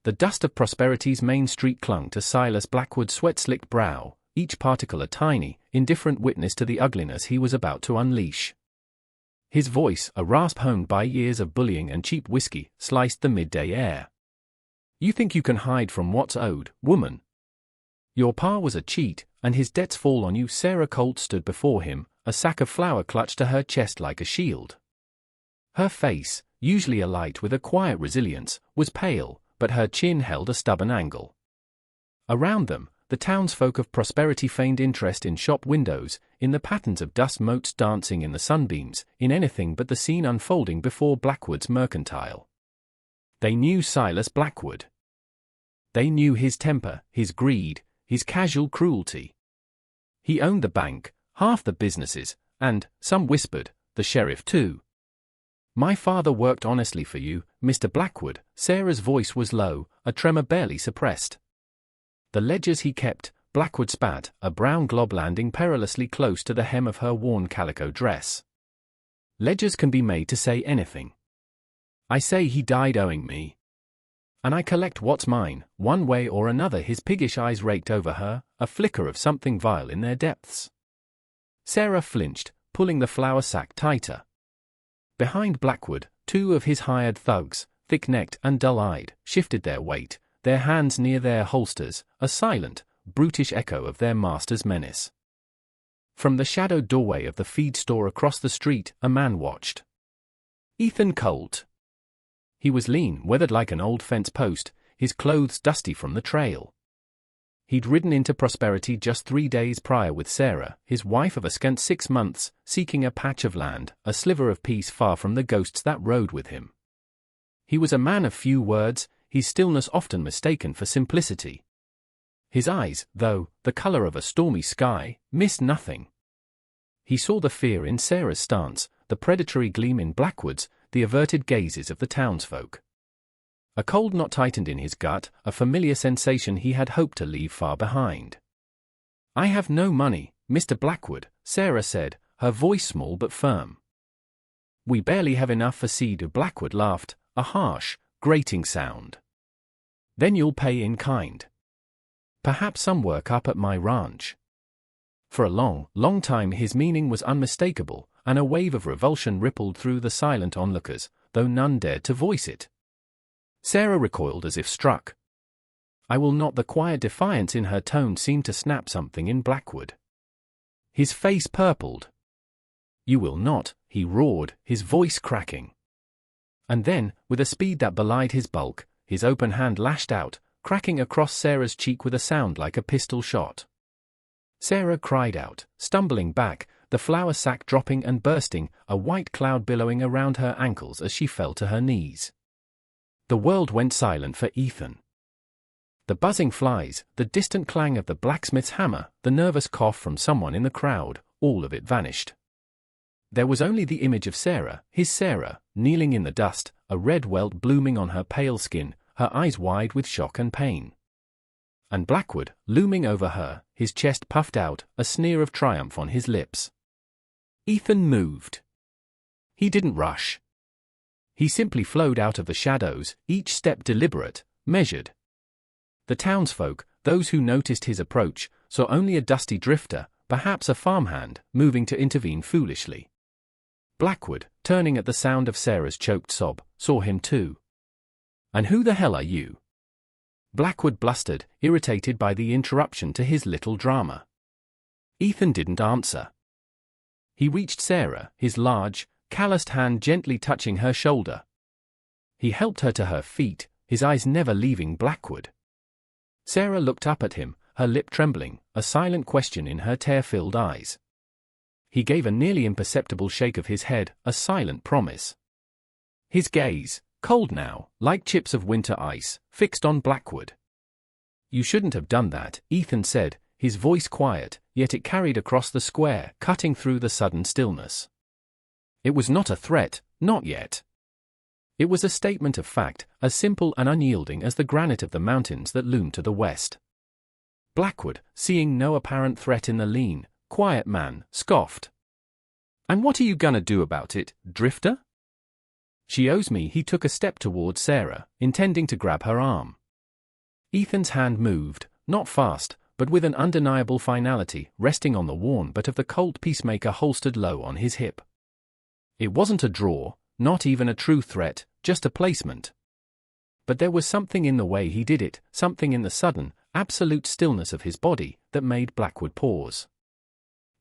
The dust of prosperity's main street clung to Silas Blackwood's sweat-slicked brow, each particle a tiny, indifferent witness to the ugliness he was about to unleash. His voice, a rasp honed by years of bullying and cheap whiskey, sliced the midday air. "You think you can hide from what's owed, woman? Your pa was a cheat, and his debts fall on you." Sarah Colt stood before him, a sack of flour clutched to her chest like a shield. Her face, usually alight with a quiet resilience, was pale, but her chin held a stubborn angle. Around them, the townsfolk of prosperity feigned interest in shop windows, in the patterns of dust motes dancing in the sunbeams, in anything but the scene unfolding before Blackwood's mercantile. They knew Silas Blackwood. They knew his temper, his greed, his casual cruelty. He owned the bank, half the businesses, and, some whispered, the sheriff too. "My father worked honestly for you, Mr. Blackwood." Sarah's voice was low, a tremor barely suppressed. "The ledgers he kept," Blackwood spat, a brown glob landing perilously close to the hem of her worn calico dress. "Ledgers can be made to say anything. I say he died owing me. And I collect what's mine, one way or another." His piggish eyes raked over her, a flicker of something vile in their depths. Sarah flinched, pulling the flour sack tighter. Behind Blackwood, two of his hired thugs, thick-necked and dull-eyed, shifted their weight, their hands near their holsters, a silent, brutish echo of their master's menace. From the shadowed doorway of the feed store across the street, a man watched. Ethan Colt. He was lean, weathered like an old fence post, his clothes dusty from the trail. He'd ridden into prosperity just 3 days prior with Sarah, his wife of a scant 6 months, seeking a patch of land, a sliver of peace far from the ghosts that rode with him. He was a man of few words, his stillness often mistaken for simplicity. His eyes, though the color of a stormy sky, missed nothing. He saw the fear in Sarah's stance, the predatory gleam in Blackwood's, the averted gazes of the townsfolk. A cold knot tightened in his gut, a familiar sensation he had hoped to leave far behind. "I have no money, Mr. Blackwood," Sarah said, her voice small but firm. "We barely have enough for seed." Blackwood laughed, a harsh, grating sound. "Then you'll pay in kind. Perhaps some work up at my ranch." For a long, long time his meaning was unmistakable, and a wave of revulsion rippled through the silent onlookers, though none dared to voice it. Sarah recoiled as if struck. "I will not." The quiet defiance in her tone seemed to snap something in Blackwood. His face purpled. "You will not," he roared, his voice cracking. And then, with a speed that belied his bulk, his open hand lashed out, cracking across Sarah's cheek with a sound like a pistol shot. Sarah cried out, stumbling back, the flour sack dropping and bursting, a white cloud billowing around her ankles as she fell to her knees. The world went silent for Ethan. The buzzing flies, the distant clang of the blacksmith's hammer, the nervous cough from someone in the crowd, all of it vanished. There was only the image of Sarah, his Sarah, kneeling in the dust, a red welt blooming on her pale skin, her eyes wide with shock and pain. And Blackwood, looming over her, his chest puffed out, a sneer of triumph on his lips. Ethan moved. He didn't rush. He simply flowed out of the shadows, each step deliberate, measured. The townsfolk, those who noticed his approach, saw only a dusty drifter, perhaps a farmhand, moving to intervene foolishly. Blackwood, turning at the sound of Sarah's choked sob, saw him too. "And who the hell are you?" Blackwood blustered, irritated by the interruption to his little drama. Ethan didn't answer. He reached Sarah, his large, calloused hand gently touching her shoulder. He helped her to her feet, his eyes never leaving Blackwood. Sarah looked up at him, her lip trembling, a silent question in her tear-filled eyes. He gave a nearly imperceptible shake of his head, a silent promise. His gaze, cold now, like chips of winter ice, fixed on Blackwood. "You shouldn't have done that," Ethan said, his voice quiet, yet it carried across the square, cutting through the sudden stillness. It was not a threat, not yet. It was a statement of fact, as simple and unyielding as the granite of the mountains that loomed to the west. Blackwood, seeing no apparent threat in the lean, quiet man, scoffed. "And what are you gonna do about it, drifter?" "She owes me." He took a step toward Sarah, intending to grab her arm. Ethan's hand moved, not fast, but with an undeniable finality, resting on the worn butt of the Colt Peacemaker holstered low on his hip. It wasn't a draw, not even a true threat, just a placement. But there was something in the way he did it, something in the sudden, absolute stillness of his body, that made Blackwood pause.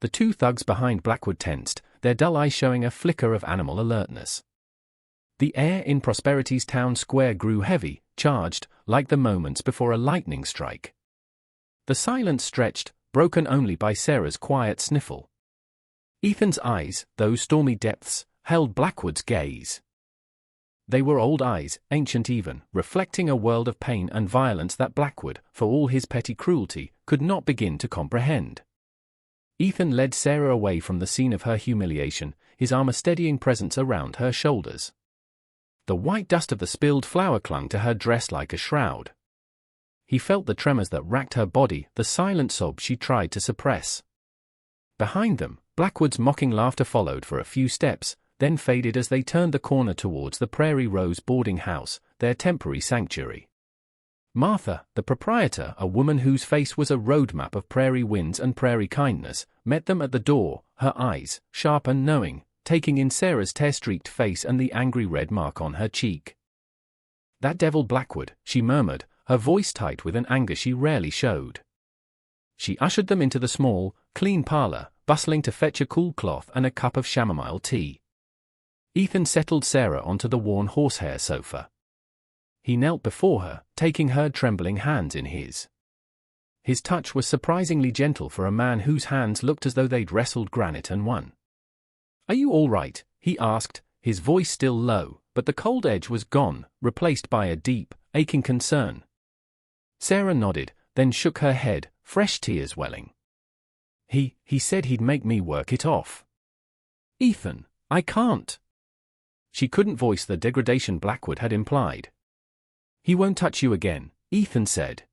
The two thugs behind Blackwood tensed, their dull eyes showing a flicker of animal alertness. The air in Prosperity's town square grew heavy, charged, like the moments before a lightning strike. The silence stretched, broken only by Sarah's quiet sniffle. Ethan's eyes, those stormy depths, held Blackwood's gaze. They were old eyes, ancient even, reflecting a world of pain and violence that Blackwood, for all his petty cruelty, could not begin to comprehend. Ethan led Sarah away from the scene of her humiliation, his arm a steadying presence around her shoulders. The white dust of the spilled flour clung to her dress like a shroud. He felt the tremors that racked her body, the silent sobs she tried to suppress. Behind them, Blackwood's mocking laughter followed for a few steps, then faded as they turned the corner towards the Prairie Rose boarding house, their temporary sanctuary. Martha, the proprietor, a woman whose face was a roadmap of prairie winds and prairie kindness, met them at the door, her eyes, sharp and knowing, taking in Sarah's tear-streaked face and the angry red mark on her cheek. "That devil Blackwood," she murmured, her voice tight with an anger she rarely showed. She ushered them into the small, clean parlor, bustling to fetch a cool cloth and a cup of chamomile tea. Ethan settled Sarah onto the worn horsehair sofa. He knelt before her, taking her trembling hands in his. His touch was surprisingly gentle for a man whose hands looked as though they'd wrestled granite and won. "Are you all right?" he asked, his voice still low, but the cold edge was gone, replaced by a deep, aching concern. Sarah nodded, then shook her head, fresh tears welling. He said he'd make me work it off." "Ethan, I can't." She couldn't voice the degradation Blackwood had implied. "He won't touch you again," Ethan said.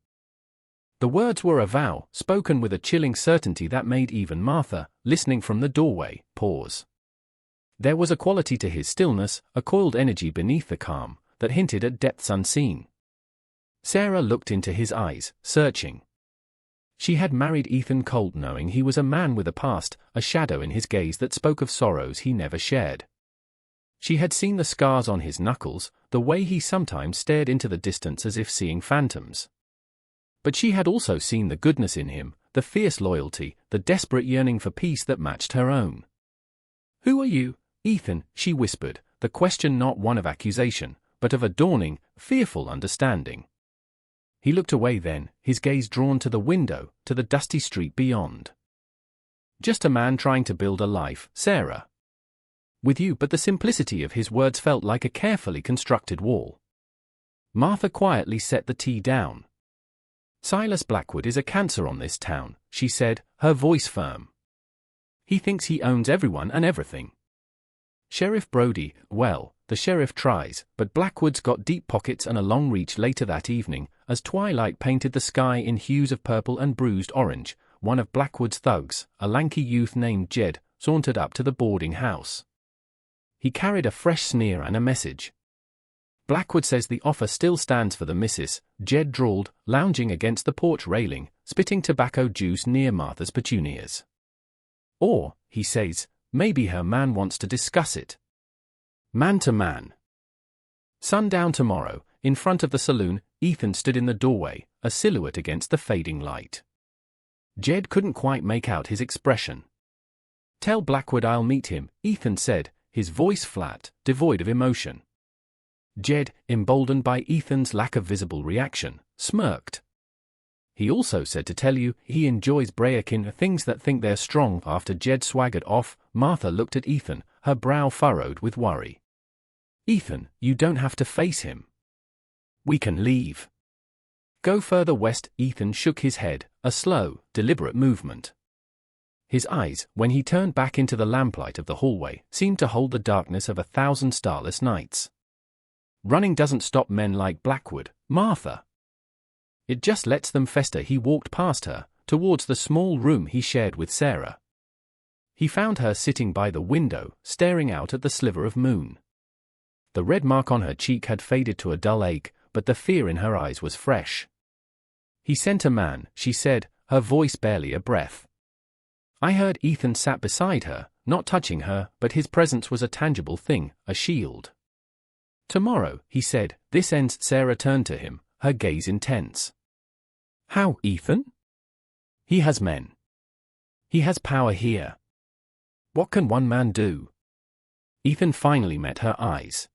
The words were a vow, spoken with a chilling certainty that made even Martha, listening from the doorway, pause. There was a quality to his stillness, a coiled energy beneath the calm, that hinted at depths unseen. Sarah looked into his eyes, searching. She had married Ethan Colt knowing he was a man with a past, a shadow in his gaze that spoke of sorrows he never shared. She had seen the scars on his knuckles, the way he sometimes stared into the distance as if seeing phantoms. But she had also seen the goodness in him, the fierce loyalty, the desperate yearning for peace that matched her own. "Who are you, Ethan?" she whispered, the question not one of accusation, but of a dawning, fearful understanding. He looked away then, his gaze drawn to the window, to the dusty street beyond. "Just a man trying to build a life, Sarah. With you," but the simplicity of his words felt like a carefully constructed wall. Martha quietly set the tea down. "Silas Blackwood is a cancer on this town," she said, her voice firm. "He thinks he owns everyone and everything. Sheriff Brody, well, the sheriff tries, but Blackwood's got deep pockets and a long reach." Later that evening, as twilight painted the sky in hues of purple and bruised orange, one of Blackwood's thugs, a lanky youth named Jed, sauntered up to the boarding house. He carried a fresh sneer and a message. "Blackwood says the offer still stands for the missus," Jed drawled, lounging against the porch railing, spitting tobacco juice near Martha's petunias. "Or, he says, maybe her man wants to discuss it. Man to man." Sundown tomorrow, in front of the saloon, Ethan stood in the doorway, a silhouette against the fading light. Jed couldn't quite make out his expression. "Tell Blackwood I'll meet him," Ethan said, his voice flat, devoid of emotion. Jed, emboldened by Ethan's lack of visible reaction, smirked. "He also said to tell you he enjoys breaking things that think they're strong." After Jed swaggered off, Martha looked at Ethan, her brow furrowed with worry. "Ethan, you don't have to face him. We can leave. Go further west." Ethan shook his head, a slow, deliberate movement. His eyes, when he turned back into the lamplight of the hallway, seemed to hold the darkness of 1,000 starless nights. "Running doesn't stop men like Blackwood, Martha. It just lets them fester." He walked past her, towards the small room he shared with Sarah. He found her sitting by the window, staring out at the sliver of moon. The red mark on her cheek had faded to a dull ache, but the fear in her eyes was fresh. He sent a man, she said, her voice barely a breath. I heard Ethan sat beside her, not touching her, but his presence was a tangible thing, a shield. Tomorrow, he said, this ends. Sarah turned to him, her gaze intense. How, Ethan? He has men. He has power here. What can one man do? Ethan finally met her eyes.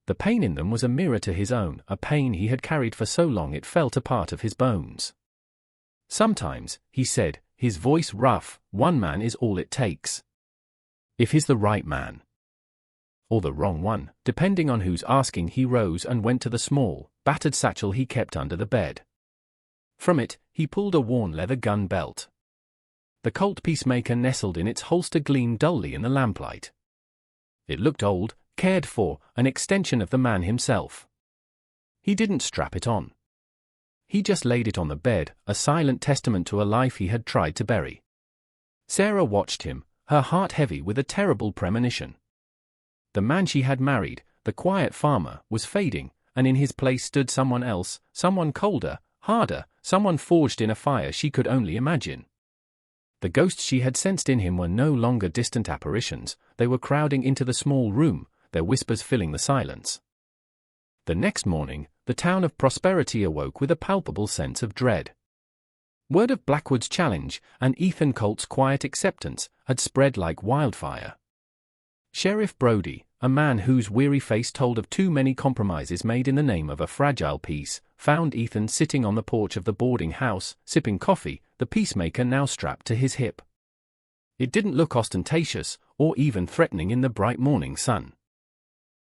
The pain in them was a mirror to his own, a pain he had carried for so long it felt a part of his bones. Sometimes, he said, his voice rough, one man is all it takes. If he's the right man. Or the wrong one, depending on who's asking. He rose and went to the small, battered satchel he kept under the bed. From it, he pulled a worn leather gun belt. The Colt Peacemaker nestled in its holster gleamed dully in the lamplight. It looked old, cared for, an extension of the man himself. He didn't strap it on. He just laid it on the bed, a silent testament to a life he had tried to bury. Sarah watched him, her heart heavy with a terrible premonition. The man she had married, the quiet farmer, was fading, and in his place stood someone else, someone colder, harder, someone forged in a fire she could only imagine. The ghosts she had sensed in him were no longer distant apparitions, they were crowding into the small room, their whispers filling the silence. The next morning, the town of Prosperity awoke with a palpable sense of dread. Word of Blackwood's challenge, and Ethan Colt's quiet acceptance, had spread like wildfire. Sheriff Brody, a man whose weary face told of too many compromises made in the name of a fragile peace, found Ethan sitting on the porch of the boarding house, sipping coffee, the peacemaker now strapped to his hip. It didn't look ostentatious, or even threatening in the bright morning sun.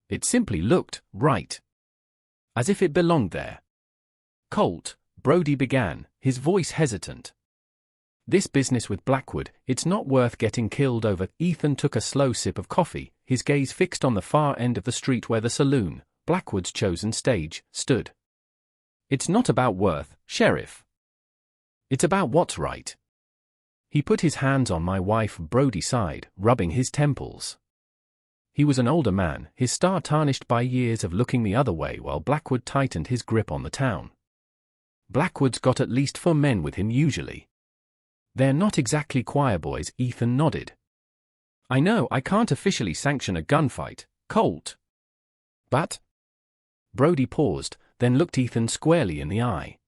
It simply looked right. As if it belonged there. Colt, Brody began, his voice hesitant. This business with Blackwood, it's not worth getting killed over. Ethan took a slow sip of coffee, his gaze fixed on the far end of the street where the saloon, Blackwood's chosen stage, stood. It's not about worth, Sheriff. It's about what's right. He put his hands on my wife. Brody sighed, rubbing his temples. He was an older man, his star tarnished by years of looking the other way while Blackwood tightened his grip on the town. Blackwood's got at least 4 men with him usually. They're not exactly choir boys. Ethan nodded. I know I can't officially sanction a gunfight, Colt. But? Brody paused, then looked Ethan squarely in the eye.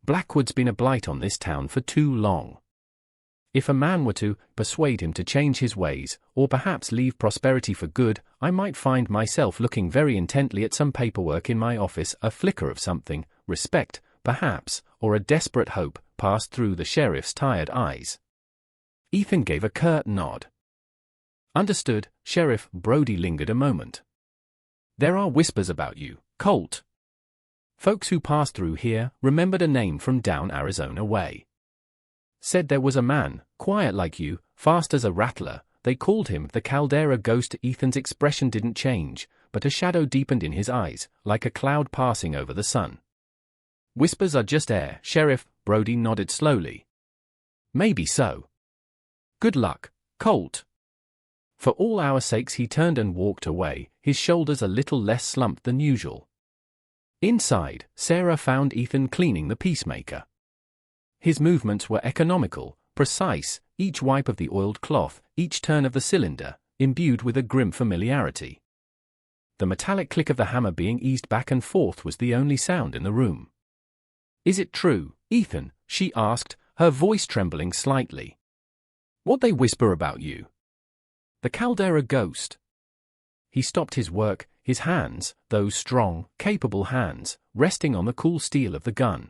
Blackwood's been a blight on this town for too long. If a man were to persuade him to change his ways, or perhaps leave Prosperity for good, I might find myself looking very intently at some paperwork in my office. A flicker of something, respect, perhaps, or a desperate hope, passed through the sheriff's tired eyes. Ethan gave a curt nod. Understood, Sheriff. Brody lingered a moment. There are whispers about you, Colt. Folks who passed through here remembered a name from down Arizona way. Said there was a man, quiet like you, fast as a rattler. They called him the Caldera Ghost. Ethan's expression didn't change, but a shadow deepened in his eyes, like a cloud passing over the sun. Whispers are just air, Sheriff. Brody nodded slowly. Maybe so. Good luck, Colt. For all our sakes. He turned and walked away, his shoulders a little less slumped than usual. Inside, Sarah found Ethan cleaning the peacemaker. His movements were economical, precise, each wipe of the oiled cloth, each turn of the cylinder, imbued with a grim familiarity. The metallic click of the hammer being eased back and forth was the only sound in the room. Is it true, Ethan? She asked, her voice trembling slightly. What they whisper about you? The Caldera Ghost. He stopped his work, his hands, those strong, capable hands, resting on the cool steel of the gun.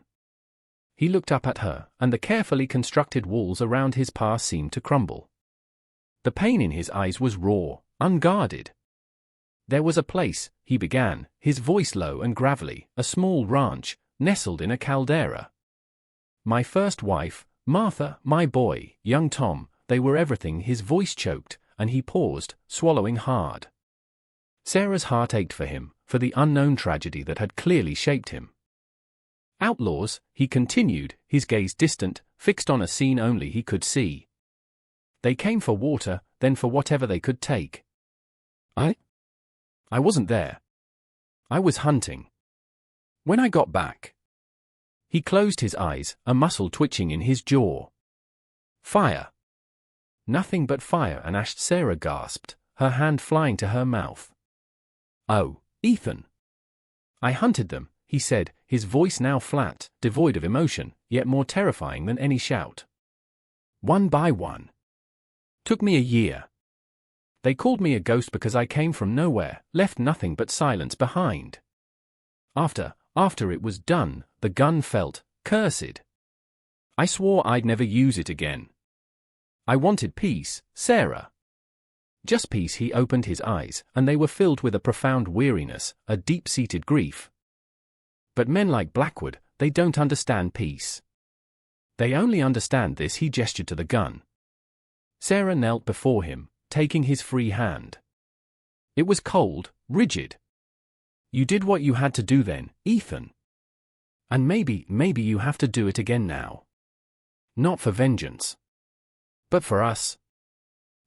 He looked up at her, and the carefully constructed walls around his past seemed to crumble. The pain in his eyes was raw, unguarded. There was a place, he began, his voice low and gravelly, a small ranch, nestled in a caldera. My first wife, Martha, my boy, young Tom, they were everything. His voice choked, and he paused, swallowing hard. Sarah's heart ached for him, for the unknown tragedy that had clearly shaped him. Outlaws, he continued, his gaze distant, fixed on a scene only he could see. They came for water, then for whatever they could take. I wasn't there. I was hunting. When I got back, He closed his eyes, a muscle twitching in his jaw. Fire! Nothing but fire and ash, Sarah gasped, her hand flying to her mouth. Oh, Ethan! I hunted them, he said, his voice now flat, devoid of emotion, yet more terrifying than any shout. One by one. Took me a year. They called me a ghost because I came from nowhere, left nothing but silence behind. After it was done, the gun felt cursed. I swore I'd never use it again. I wanted peace, Sarah. Just peace. He opened his eyes, and they were filled with a profound weariness, a deep-seated grief. But men like Blackwood, they don't understand peace. They only understand this. He gestured to the gun. Sarah knelt before him, taking his free hand. It was cold, rigid. You did what you had to do then, Ethan. And maybe you have to do it again now. Not for vengeance. But for us.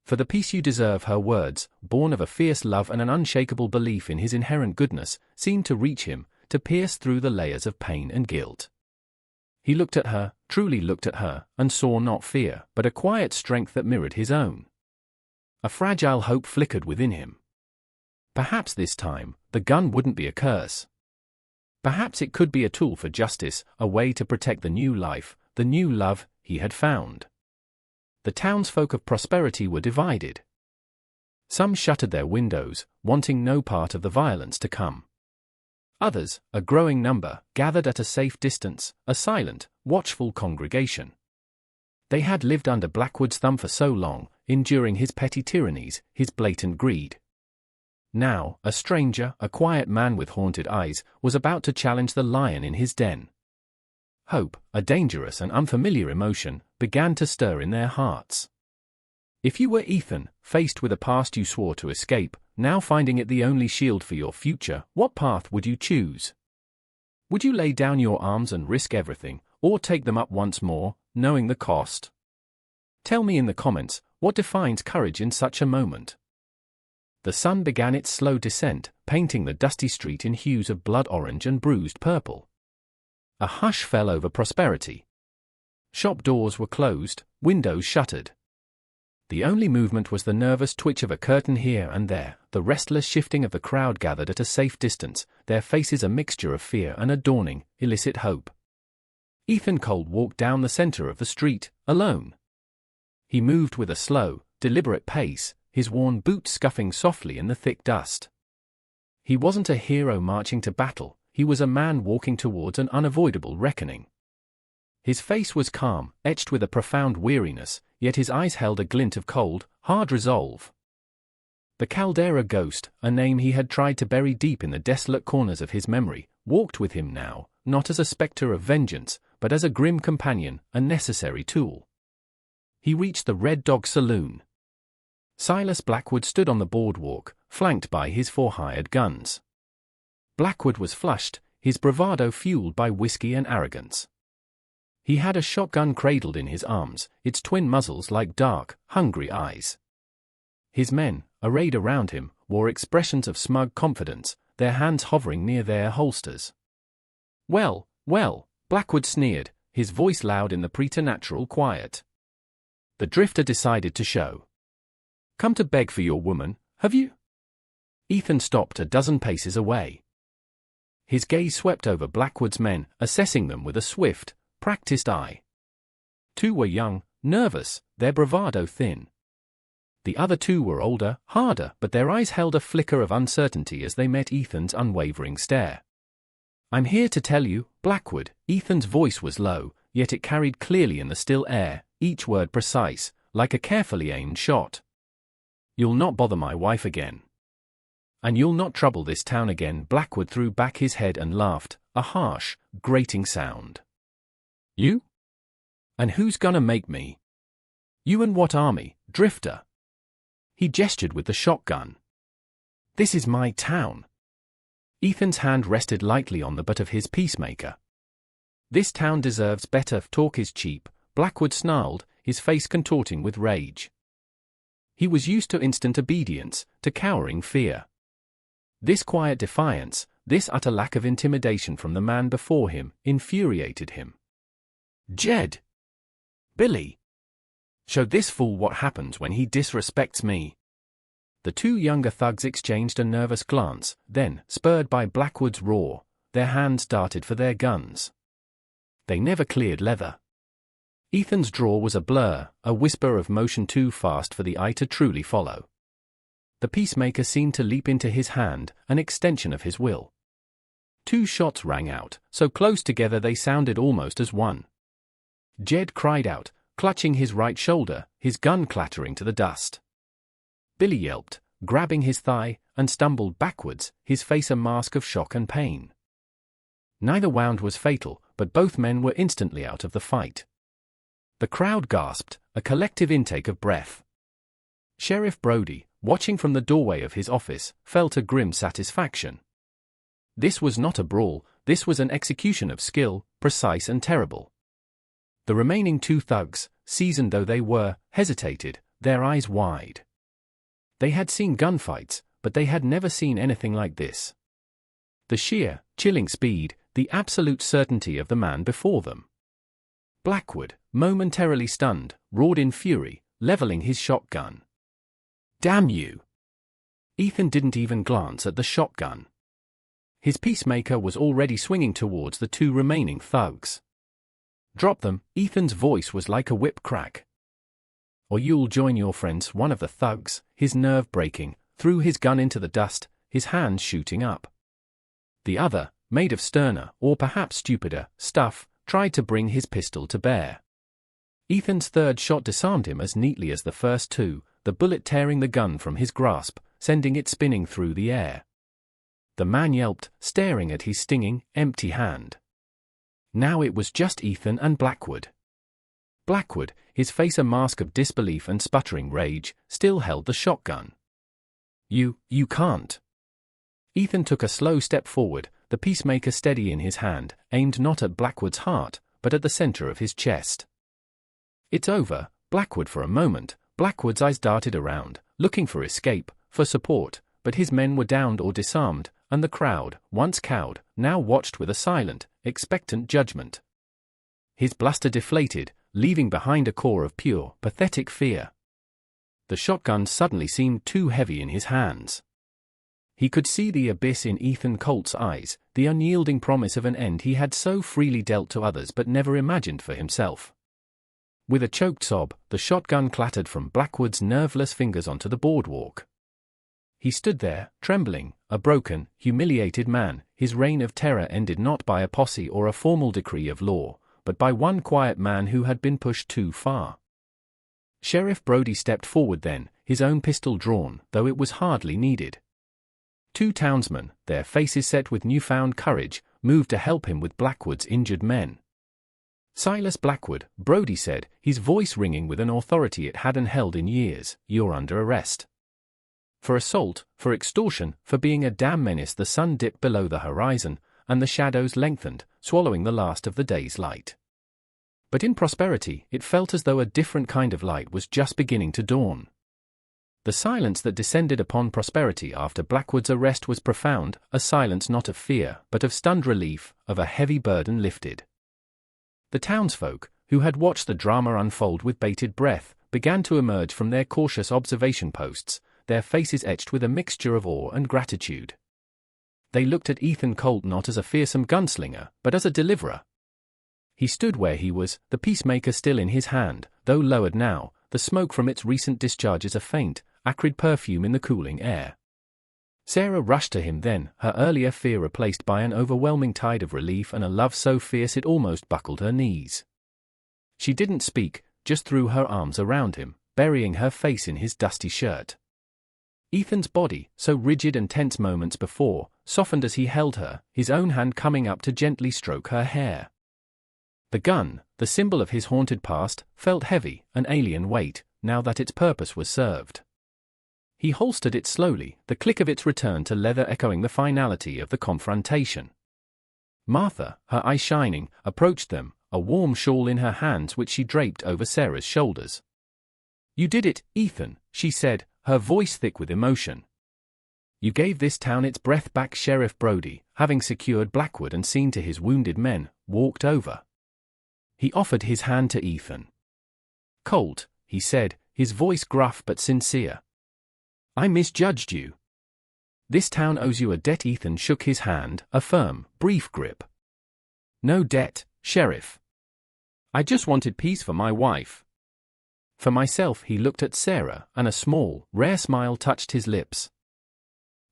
For the peace you deserve. Her words, born of a fierce love and an unshakable belief in his inherent goodness, seemed to reach him, to pierce through the layers of pain and guilt. He looked at her, truly looked at her, and saw not fear, but a quiet strength that mirrored his own. A fragile hope flickered within him. Perhaps this time, the gun wouldn't be a curse. Perhaps it could be a tool for justice, a way to protect the new life, the new love he had found. The townsfolk of Prosperity were divided. Some shuttered their windows, wanting no part of the violence to come. Others, a growing number, gathered at a safe distance, a silent, watchful congregation. They had lived under Blackwood's thumb for so long, enduring his petty tyrannies, his blatant greed. Now, a stranger, a quiet man with haunted eyes, was about to challenge the lion in his den. Hope, a dangerous and unfamiliar emotion, began to stir in their hearts. If you were Ethan, faced with a past you swore to escape, now finding it the only shield for your future, what path would you choose? Would you lay down your arms and risk everything, or take them up once more, knowing the cost? Tell me in the comments, what defines courage in such a moment? The sun began its slow descent, painting the dusty street in hues of blood orange and bruised purple. A hush fell over Prosperity. Shop doors were closed, windows shuttered. The only movement was the nervous twitch of a curtain here and there, the restless shifting of the crowd gathered at a safe distance, their faces a mixture of fear and a dawning, illicit hope. Ethan Cold walked down the center of the street, alone. He moved with a slow, deliberate pace, his worn boots scuffing softly in the thick dust. He wasn't a hero marching to battle, he was a man walking towards an unavoidable reckoning. His face was calm, etched with a profound weariness, yet his eyes held a glint of cold, hard resolve. The Caldera ghost, a name he had tried to bury deep in the desolate corners of his memory, walked with him now, not as a specter of vengeance, but as a grim companion, a necessary tool. He reached the Red Dog Saloon. Silas Blackwood stood on the boardwalk, flanked by his 4 hired guns. Blackwood was flushed, his bravado fueled by whiskey and arrogance. He had a shotgun cradled in his arms, its twin muzzles like dark, hungry eyes. His men, arrayed around him, wore expressions of smug confidence, their hands hovering near their holsters. Well, Blackwood sneered, his voice loud in the preternatural quiet. The drifter decided to show. Come to beg for your woman, have you? Ethan stopped a dozen paces away. His gaze swept over Blackwood's men, assessing them with a swift, practiced eye. 2 were young, nervous, their bravado thin. The other 2 were older, harder, but their eyes held a flicker of uncertainty as they met Ethan's unwavering stare. I'm here to tell you, Blackwood. Ethan's voice was low, yet it carried clearly in the still air, each word precise, like a carefully aimed shot. You'll not bother my wife again. And you'll not trouble this town again. Blackwood threw back his head and laughed, a harsh, grating sound. You? And who's gonna make me? You and what army, drifter? He gestured with the shotgun. This is my town. Ethan's hand rested lightly on the butt of his peacemaker. This town deserves better. Talk is cheap, Blackwood snarled, his face contorting with rage. He was used to instant obedience, to cowering fear. This quiet defiance, this utter lack of intimidation from the man before him infuriated him. "Jed! Billy! Show this fool what happens when he disrespects me." The two younger thugs exchanged a nervous glance, then, spurred by Blackwood's roar, their hands darted for their guns. They never cleared leather. Ethan's draw was a blur, a whisper of motion too fast for the eye to truly follow. The peacemaker seemed to leap into his hand, an extension of his will. Two shots rang out, so close together they sounded almost as one. Jed cried out, clutching his right shoulder, his gun clattering to the dust. Billy yelped, grabbing his thigh, and stumbled backwards, his face a mask of shock and pain. Neither wound was fatal, but both men were instantly out of the fight. The crowd gasped, a collective intake of breath. Sheriff Brody, watching from the doorway of his office, felt a grim satisfaction. This was not a brawl, this was an execution of skill, precise and terrible. The remaining two thugs, seasoned though they were, hesitated, their eyes wide. They had seen gunfights, but they had never seen anything like this. The sheer, chilling speed, the absolute certainty of the man before them. Blackwood, momentarily stunned, roared in fury, leveling his shotgun. "Damn you!" Ethan didn't even glance at the shotgun. His peacemaker was already swinging towards the two remaining thugs. "Drop them," Ethan's voice was like a whip crack. "Or you'll join your friends," one of the thugs, his nerve breaking, threw his gun into the dust, his hands shooting up. The other, made of sterner, or perhaps stupider, stuff, tried to bring his pistol to bear. Ethan's third shot disarmed him as neatly as the first two, the bullet tearing the gun from his grasp, sending it spinning through the air. The man yelped, staring at his stinging, empty hand. Now it was just Ethan and Blackwood. Blackwood, his face a mask of disbelief and sputtering rage, still held the shotgun. You can't." Ethan took a slow step forward, the peacemaker steady in his hand, aimed not at Blackwood's heart, but at the center of his chest. "It's over, Blackwood." For a moment, Blackwood's eyes darted around, looking for escape, for support, but his men were downed or disarmed, and the crowd, once cowed, now watched with a silent, expectant judgment. His bluster deflated, leaving behind a core of pure, pathetic fear. The shotgun suddenly seemed too heavy in his hands. He could see the abyss in Ethan Colt's eyes, the unyielding promise of an end he had so freely dealt to others but never imagined for himself. With a choked sob, the shotgun clattered from Blackwood's nerveless fingers onto the boardwalk. He stood there, trembling, a broken, humiliated man, his reign of terror ended not by a posse or a formal decree of law, but by one quiet man who had been pushed too far. Sheriff Brody stepped forward then, his own pistol drawn, though it was hardly needed. Two townsmen, their faces set with newfound courage, moved to help him with Blackwood's injured men. "Silas Blackwood," Brody said, his voice ringing with an authority it hadn't held in years, "you're under arrest. For assault, for extortion, for being a damn menace." The sun dipped below the horizon, and the shadows lengthened, swallowing the last of the day's light. But in Prosperity, it felt as though a different kind of light was just beginning to dawn. The silence that descended upon Prosperity after Blackwood's arrest was profound, a silence not of fear, but of stunned relief, of a heavy burden lifted. The townsfolk, who had watched the drama unfold with bated breath, began to emerge from their cautious observation posts, their faces etched with a mixture of awe and gratitude. They looked at Ethan Colt not as a fearsome gunslinger, but as a deliverer. He stood where he was, the peacemaker still in his hand, though lowered now, the smoke from its recent discharges a faint, acrid perfume in the cooling air. Sarah rushed to him then, her earlier fear replaced by an overwhelming tide of relief and a love so fierce it almost buckled her knees. She didn't speak, just threw her arms around him, burying her face in his dusty shirt. Ethan's body, so rigid and tense moments before, softened as he held her, his own hand coming up to gently stroke her hair. The gun, the symbol of his haunted past, felt heavy, an alien weight, now that its purpose was served. He holstered it slowly, the click of its return to leather echoing the finality of the confrontation. Martha, her eyes shining, approached them, a warm shawl in her hands which she draped over Sarah's shoulders. "You did it, Ethan," she said, her voice thick with emotion. You gave this town its breath back. Sheriff Brody, having secured Blackwood and seen to his wounded men, walked over. He offered his hand to Ethan. "Colt," he said, his voice gruff but sincere. "I misjudged you. This town owes you a debt." Ethan shook his hand, a firm, brief grip. "No debt, Sheriff. I just wanted peace for my wife." For myself. He looked at Sarah, and a small, rare smile touched his lips.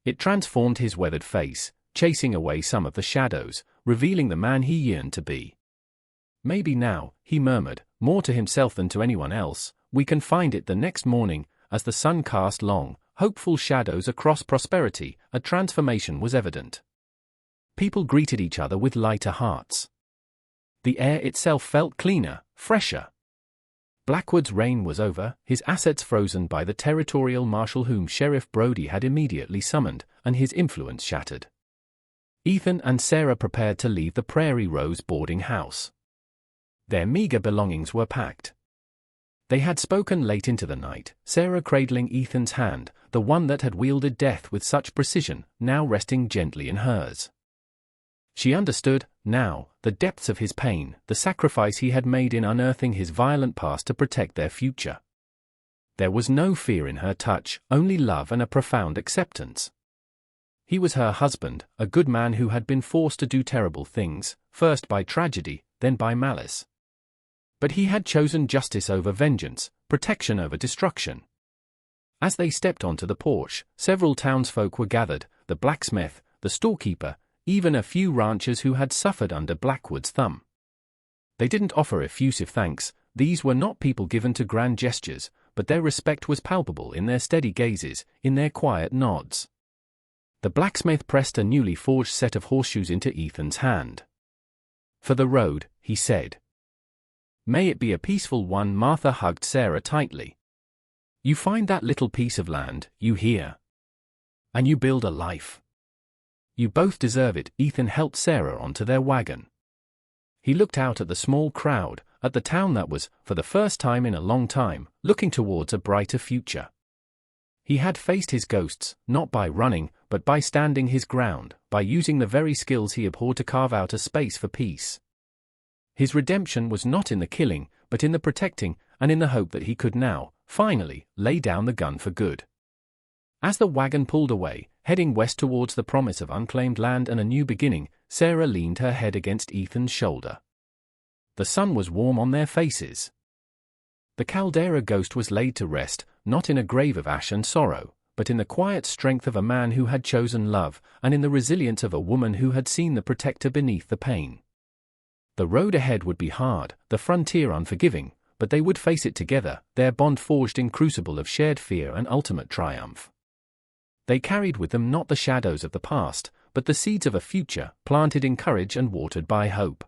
It transformed his weathered face, chasing away some of the shadows, revealing the man he yearned to be. "Maybe now," he murmured, more to himself than to anyone else, "we can find it." The next morning, as the sun cast long, hopeful shadows across prosperity, a transformation was evident. People greeted each other with lighter hearts. The air itself felt cleaner, fresher. Blackwood's reign was over, his assets frozen by the territorial marshal whom Sheriff Brody had immediately summoned, and his influence shattered. Ethan and Sarah prepared to leave the Prairie Rose boarding house. Their meager belongings were packed. They had spoken late into the night, Sarah cradling Ethan's hand, the one that had wielded death with such precision, now resting gently in hers. She understood, now, the depths of his pain, the sacrifice he had made in unearthing his violent past to protect their future. There was no fear in her touch, only love and a profound acceptance. He was her husband, a good man who had been forced to do terrible things, first by tragedy, then by malice. But he had chosen justice over vengeance, protection over destruction. As they stepped onto the porch, several townsfolk were gathered, the blacksmith, the storekeeper, even a few ranchers who had suffered under Blackwood's thumb. They didn't offer effusive thanks. These were not people given to grand gestures, but their respect was palpable in their steady gazes, in their quiet nods. The blacksmith pressed a newly forged set of horseshoes into Ethan's hand. "For the road," he said. "May it be a peaceful one." Martha hugged Sarah tightly. "You find that little piece of land, you hear? And you build a life. You both deserve it." Ethan helped Sarah onto their wagon. He looked out at the small crowd, at the town that was, for the first time in a long time, looking towards a brighter future. He had faced his ghosts, not by running, but by standing his ground, by using the very skills he abhorred to carve out a space for peace. His redemption was not in the killing, but in the protecting, and in the hope that he could now, finally, lay down the gun for good. As the wagon pulled away, heading west towards the promise of unclaimed land and a new beginning, Sarah leaned her head against Ethan's shoulder. The sun was warm on their faces. The Caldera ghost was laid to rest, not in a grave of ash and sorrow, but in the quiet strength of a man who had chosen love, and in the resilience of a woman who had seen the protector beneath the pain. The road ahead would be hard, the frontier unforgiving, but they would face it together, their bond forged in crucible of shared fear and ultimate triumph. They carried with them not the shadows of the past, but the seeds of a future, planted in courage and watered by hope.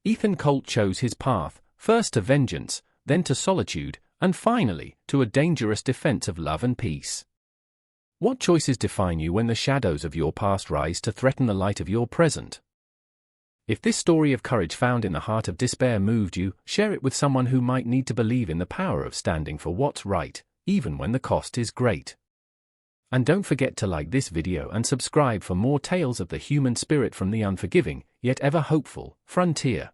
Ethan Colt chose his path, first to vengeance, then to solitude, and finally, to a dangerous defense of love and peace. What choices define you when the shadows of your past rise to threaten the light of your present? If this story of courage found in the heart of despair moved you, share it with someone who might need to believe in the power of standing for what's right, even when the cost is great. And don't forget to like this video and subscribe for more tales of the human spirit from the unforgiving, yet ever hopeful, frontier.